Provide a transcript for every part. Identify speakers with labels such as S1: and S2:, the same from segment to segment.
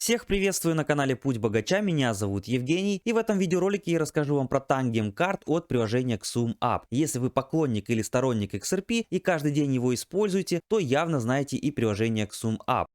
S1: Всех приветствую на канале Путь Богача, меня зовут Евгений, и в этом видеоролике я расскажу вам про тангем карт от приложения XSUMApp. Если вы поклонник или сторонник XRP и каждый день его используете, то явно знаете и приложение XSUMApp.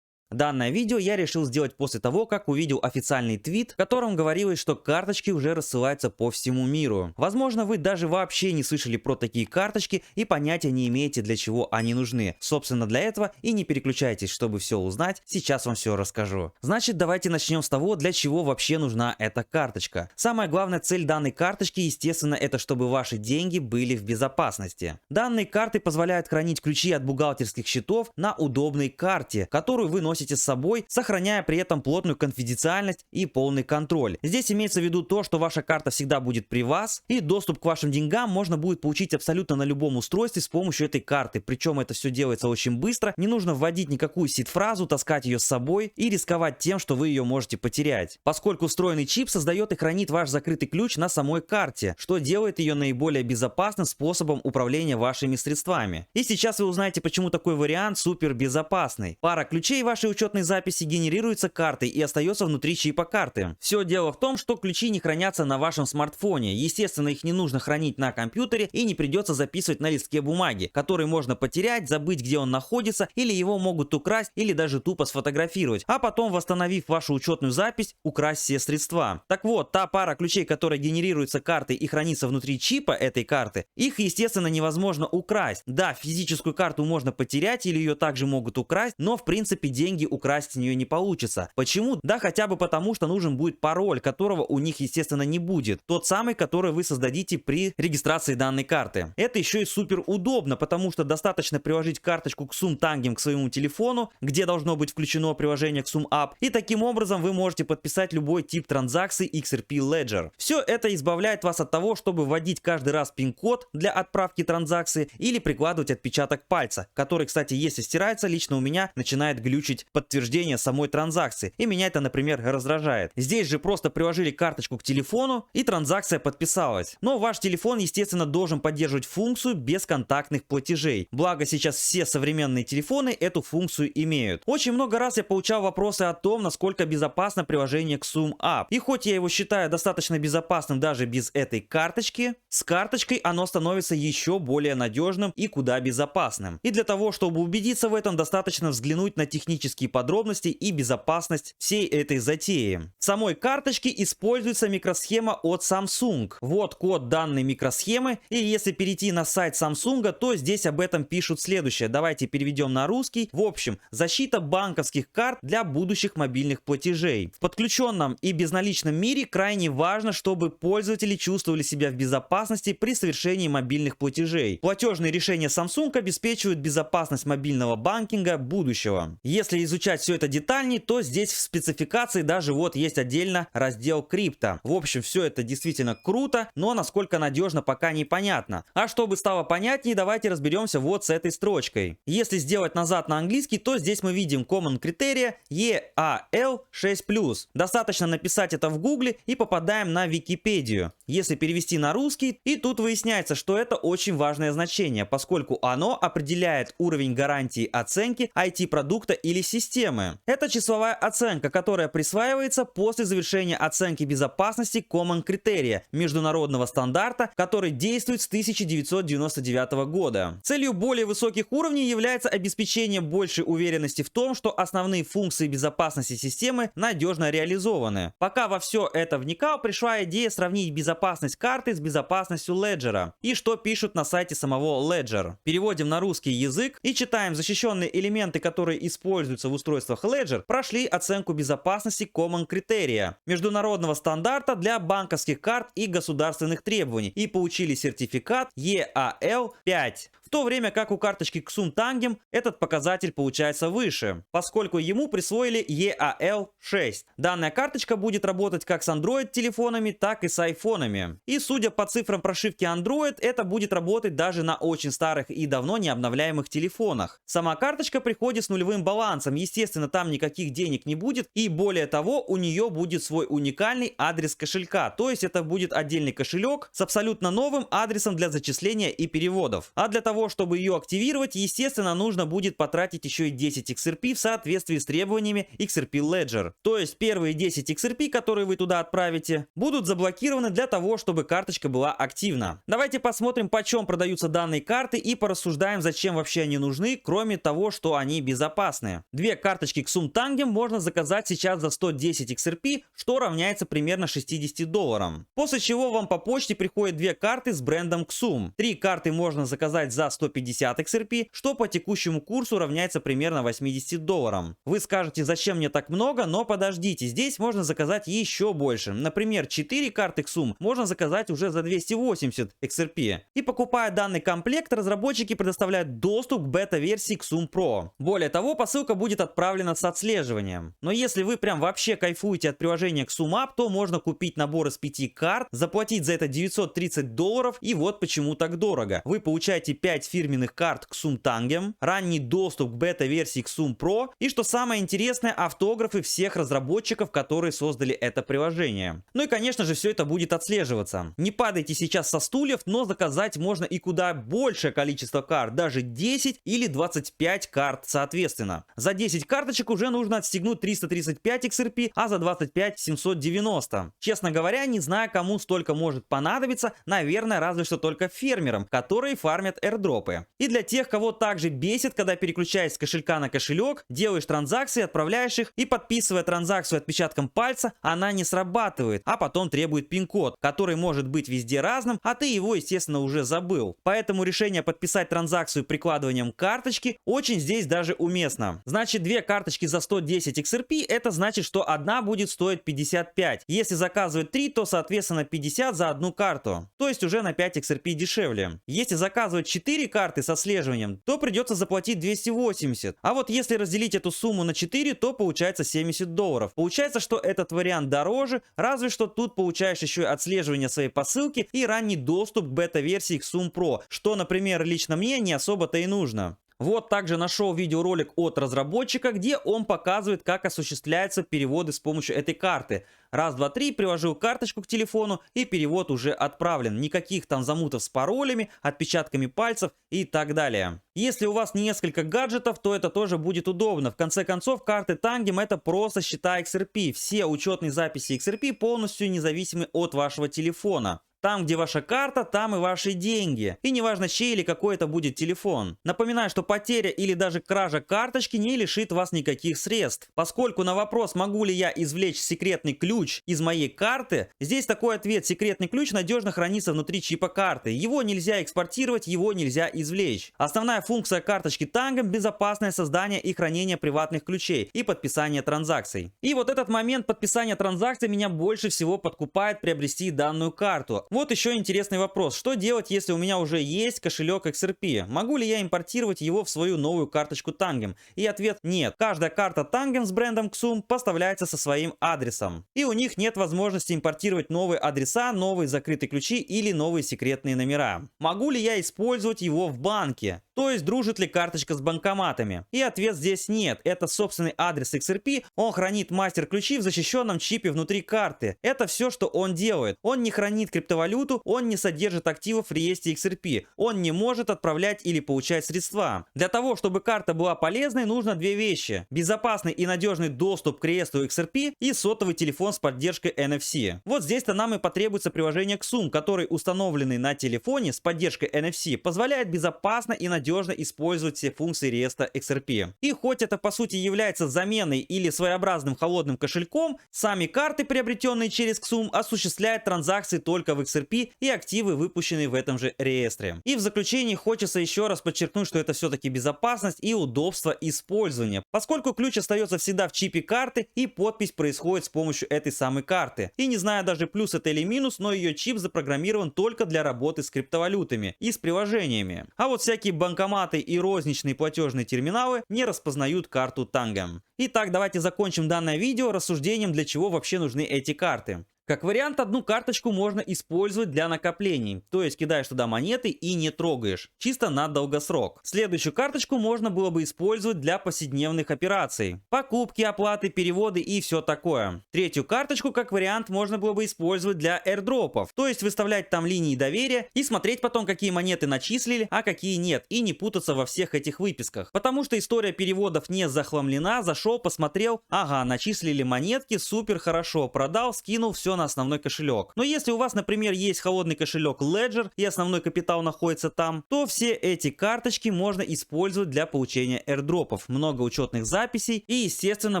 S1: Данное видео я решил сделать после того, как увидел официальный твит, в котором говорилось, что карточки уже рассылаются по всему миру. Возможно, вы даже вообще не слышали про такие карточки и понятия не имеете, для чего они нужны. Собственно, для этого и не переключайтесь, чтобы все узнать, сейчас вам все расскажу. Значит, давайте начнем с того, для чего вообще нужна эта карточка. Самая главная цель данной карточки, естественно, это чтобы ваши деньги были в безопасности. Данные карты позволяют хранить ключи от бухгалтерских счетов на удобной карте, которую вы носите с собой, сохраняя при этом плотную конфиденциальность и полный контроль. Здесь имеется в виду то, что ваша карта всегда будет при вас, и доступ к вашим деньгам можно будет получить абсолютно на любом устройстве с помощью этой карты. Причем это все делается очень быстро, не нужно вводить никакую сид-фразу, таскать ее с собой и рисковать тем, что вы ее можете потерять. Поскольку встроенный чип создает и хранит ваш закрытый ключ на самой карте, что делает ее наиболее безопасным способом управления вашими средствами. И сейчас вы узнаете, почему такой вариант супер безопасный. Пара ключей вашей учетной записи генерируется картой и остается внутри чипа карты. Все дело в том, что ключи не хранятся на вашем смартфоне. Естественно, их не нужно хранить на компьютере и не придется записывать на листке бумаги, который можно потерять, забыть, где он находится, или его могут украсть, или даже тупо сфотографировать, а потом, восстановив вашу учетную запись, украсть все средства. Так вот, та пара ключей, которая генерируется картой и хранится внутри чипа этой карты, их, естественно, невозможно украсть. Да, физическую карту можно потерять или ее также могут украсть, но в принципе деньги украсть с нее не получится. Почему? Да хотя бы потому, что нужен будет пароль, которого у них, естественно, не будет. Тот самый, который вы создадите при регистрации данной карты. Это еще и супер удобно, потому что достаточно приложить карточку XSUM Tangem к своему телефону, где должно быть включено приложение XSUMApp, и таким образом вы можете подписать любой тип транзакций XRP Ledger. Все это избавляет вас от того, чтобы вводить каждый раз пин-код для отправки транзакции или прикладывать отпечаток пальца, который, кстати, если стирается, лично у меня начинает глючить подтверждение самой транзакции, и меня это, например, раздражает. Здесь же просто приложили карточку к телефону, и транзакция подписалась. Но ваш телефон, естественно, должен поддерживать функцию бесконтактных платежей. Благо сейчас все современные телефоны эту функцию имеют. Очень много раз я получал вопросы о том, насколько безопасно приложение XSUMApp. И хоть я его считаю достаточно безопасным даже без этой карточки, с карточкой оно становится еще более надежным и куда безопасным. И для того, чтобы убедиться в этом, достаточно взглянуть на технические подробности и безопасность всей этой затеи. В самой карточке используется микросхема от Samsung. Вот код данной микросхемы, и если перейти на сайт Samsung, то здесь об этом пишут следующее. Давайте переведем на русский. В общем, защита банковских карт для будущих мобильных платежей. В подключенном и безналичном мире крайне важно, чтобы пользователи чувствовали себя в безопасности при совершении мобильных платежей. Платежные решения Samsung обеспечивают безопасность мобильного банкинга будущего. Если изучать все это детальнее, то здесь в спецификации даже вот есть отдельно раздел крипто. В общем, все это действительно круто, но насколько надежно, пока непонятно. А чтобы стало понятнее, давайте разберемся вот с этой строчкой. Если сделать назад на английский, то здесь мы видим Common Criteria EAL6+. Достаточно написать это в гугле и попадаем на Википедию. Если перевести на русский, и тут выясняется, что это очень важное значение, поскольку оно определяет уровень гарантии оценки IT-продукта или системы. Это числовая оценка, которая присваивается после завершения оценки безопасности Common Criteria, международного стандарта, который действует с 1999 года. Целью более высоких уровней является обеспечение большей уверенности в том, что основные функции безопасности системы надежно реализованы. Пока во все это вникал, пришла идея сравнить безопасность карты с безопасностью Ledger. И что пишут на сайте самого Ledger. Переводим на русский язык и читаем: защищенные элементы, которые используются в устройствах Ledger, прошли оценку безопасности Common Criteria, международного стандарта для банковских карт и государственных требований, и получили сертификат EAL5. В то время как у карточки XSUM Tangem этот показатель получается выше, поскольку ему присвоили EAL6. Данная карточка будет работать как с Android телефонами, так и с айфонами. И судя по цифрам прошивки Android, это будет работать даже на очень старых и давно не обновляемых телефонах. Сама карточка приходит с нулевым балансом, естественно, там никаких денег не будет, и более того, у нее будет свой уникальный адрес кошелька, то есть это будет отдельный кошелек с абсолютно новым адресом для зачисления и переводов. А для того, того, чтобы ее активировать, естественно, нужно будет потратить еще и 10 XRP в соответствии с требованиями XRP Ledger. То есть первые 10 XRP, которые вы туда отправите, будут заблокированы для того, чтобы карточка была активна. Давайте посмотрим, почем продаются данные карты и порассуждаем, зачем вообще они нужны, кроме того, что они безопасны. Две карточки XUM Tangem можно заказать сейчас за 110 XRP, что равняется примерно 60 долларам. После чего вам по почте приходят две карты с брендом XUM. Три карты можно заказать за 150 XRP, что по текущему курсу равняется примерно 80 долларам. Вы скажете, зачем мне так много, но подождите, здесь можно заказать еще больше. Например, 4 карты XUM можно заказать уже за 280 XRP. И покупая данный комплект, разработчики предоставляют доступ к бета-версии XUM Pro. Более того, посылка будет отправлена с отслеживанием. Но если вы прям вообще кайфуете от приложения XUM App, то можно купить набор из 5 карт, заплатить за это 930 долларов, и вот почему так дорого. Вы получаете 5 фирменных карт XUM Tangem, ранний доступ к бета-версии XUM Pro и, что самое интересное, автографы всех разработчиков, которые создали это приложение. Ну и, конечно же, все это будет отслеживаться. Не падайте сейчас со стульев, но заказать можно и куда большее количество карт, даже 10 или 25 карт соответственно. За 10 карточек уже нужно отстегнуть 335 XRP, а за 25 790. Честно говоря, не знаю, кому столько может понадобиться, наверное, разве что только фермерам, которые фармят airdropы. И для тех, кого также бесит, когда переключаясь с кошелька на кошелек, делаешь транзакции, отправляешь их, и подписывая транзакцию отпечатком пальца, она не срабатывает, а потом требует пин-код, который может быть везде разным, а ты его, естественно, уже забыл. Поэтому решение подписать транзакцию прикладыванием карточки очень здесь даже уместно. Значит, две карточки за 110 XRP, это значит, что одна будет стоить 55. Если заказывать 3, то соответственно 50 за одну карту. То есть уже на 5 XRP дешевле. Если заказывать 4 карты с отслеживанием, то придется заплатить 280. А вот если разделить эту сумму на 4, то получается 70 долларов. Получается, что этот вариант дороже, разве что тут получаешь еще и отслеживание своей посылки и ранний доступ к бета-версии XUM Pro, что, например, лично мне не особо-то и нужно. Вот также нашел видеоролик от разработчика, где он показывает, как осуществляются переводы с помощью этой карты. Раз, два, три, приложил карточку к телефону, и перевод уже отправлен. Никаких там замутов с паролями, отпечатками пальцев и так далее. Если у вас несколько гаджетов, то это тоже будет удобно. В конце концов, карты Tangem это просто счета XRP. Все учетные записи XRP полностью независимы от вашего телефона. Там, где ваша карта, там и ваши деньги. И неважно, чей или какой это будет телефон. Напоминаю, что потеря или даже кража карточки не лишит вас никаких средств. Поскольку на вопрос, могу ли я извлечь секретный ключ из моей карты, здесь такой ответ: секретный ключ надежно хранится внутри чипа карты. Его нельзя экспортировать, его нельзя извлечь. Основная функция карточки Tangem — безопасное создание и хранение приватных ключей и подписание транзакций. И вот этот момент подписания транзакций меня больше всего подкупает приобрести данную карту. Вот еще интересный вопрос. Что делать, если у меня уже есть кошелек XRP? Могу ли я импортировать его в свою новую карточку Tangem? И ответ: нет. Каждая карта Tangem с брендом XUM поставляется со своим адресом. И у них нет возможности импортировать новые адреса, новые закрытые ключи или новые секретные номера. Могу ли я использовать его в банке? То есть, дружит ли карточка с банкоматами? И ответ здесь нет. Это собственный адрес XRP. Он хранит мастер-ключи в защищенном чипе внутри карты. Это все, что он делает. Он не хранит криптовалюту, он не содержит активов в реестре XRP. Он не может отправлять или получать средства. Для того, чтобы карта была полезной, нужно две вещи: безопасный и надежный доступ к реестру XRP и сотовый телефон с поддержкой NFC. Вот здесь-то нам и потребуется приложение XUM, который, установленный на телефоне с поддержкой NFC, позволяет безопасно и надежно использовать все функции реестра XRP. И хоть это по сути является заменой или своеобразным холодным кошельком, сами карты, приобретенные через XUM, осуществляют транзакции только в XRP и активы, выпущенные в этом же реестре. И в заключении хочется еще раз подчеркнуть, что это все-таки безопасность и удобство использования, поскольку ключ остается всегда в чипе карты и подпись происходит с помощью этой самой карты. И не знаю даже плюс это или минус, но ее чип запрограммирован только для работы с криптовалютами и с приложениями. А вот всякие банкоматы и розничные платежные терминалы не распознают карту Tangem. Итак, давайте закончим данное видео рассуждением, для чего вообще нужны эти карты. Как вариант, одну карточку можно использовать для накоплений, то есть кидаешь туда монеты и не трогаешь, чисто на долгосрок. Следующую карточку можно было бы использовать для повседневных операций, покупки, оплаты, переводы и все такое. Третью карточку, как вариант, можно было бы использовать для airdropов, то есть выставлять там линии доверия и смотреть потом, какие монеты начислили, а какие нет, и не путаться во всех этих выписках. Потому что история переводов не захламлена, зашел, посмотрел, ага, начислили монетки, супер, хорошо, продал, скинул все на основной кошелек. Но если у вас, например, есть холодный кошелек Ledger и основной капитал находится там, то все эти карточки можно использовать для получения airdropов, много учетных записей и, естественно,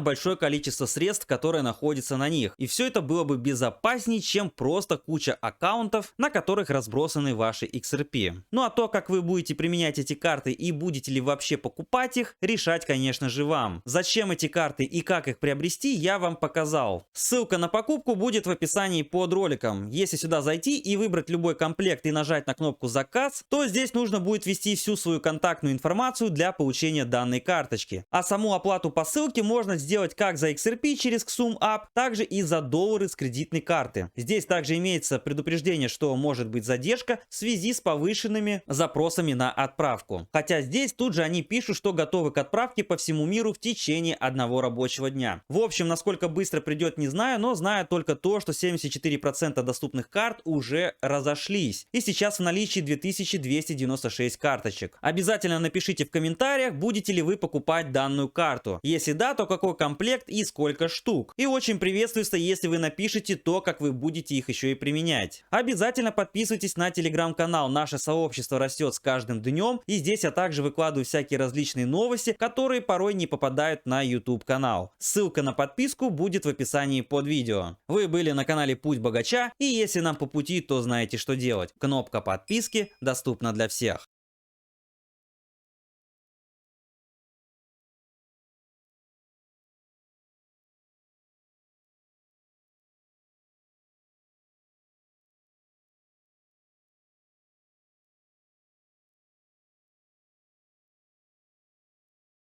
S1: большое количество средств, которые находятся на них. И все это было бы безопаснее, чем просто куча аккаунтов, на которых разбросаны ваши XRP. Ну а то, как вы будете применять эти карты и будете ли вообще покупать их, решать, конечно же, вам. Зачем эти карты и как их приобрести, я вам показал. Ссылка на покупку будет в описании под роликом. Если сюда зайти и выбрать любой комплект и нажать на кнопку «Заказ», то здесь нужно будет ввести всю свою контактную информацию для получения данной карточки. А саму оплату по ссылке можно сделать как за XRP через XSUMApp, также и за доллары с кредитной карты. Здесь также имеется предупреждение, что может быть задержка в связи с повышенными запросами на отправку. Хотя здесь тут же они пишут, что готовы к отправке по всему миру в течение одного рабочего дня. В общем, насколько быстро придет, не знаю, но знаю только то, что 74% доступных карт уже разошлись. И сейчас в наличии 2296 карточек. Обязательно напишите в комментариях, будете ли вы покупать данную карту. Если да, то какой комплект и сколько штук. И очень приветствуется, если вы напишите то, как вы будете их еще и применять. Обязательно подписывайтесь на телеграм-канал. Наше сообщество растет с каждым днем. И здесь я также выкладываю всякие различные новости, которые порой не попадают на YouTube канал. Ссылка на подписку будет в описании под видео. Вы были на канале Путь Богача, и если нам по пути, то знаете, что делать. Кнопка подписки доступна для всех.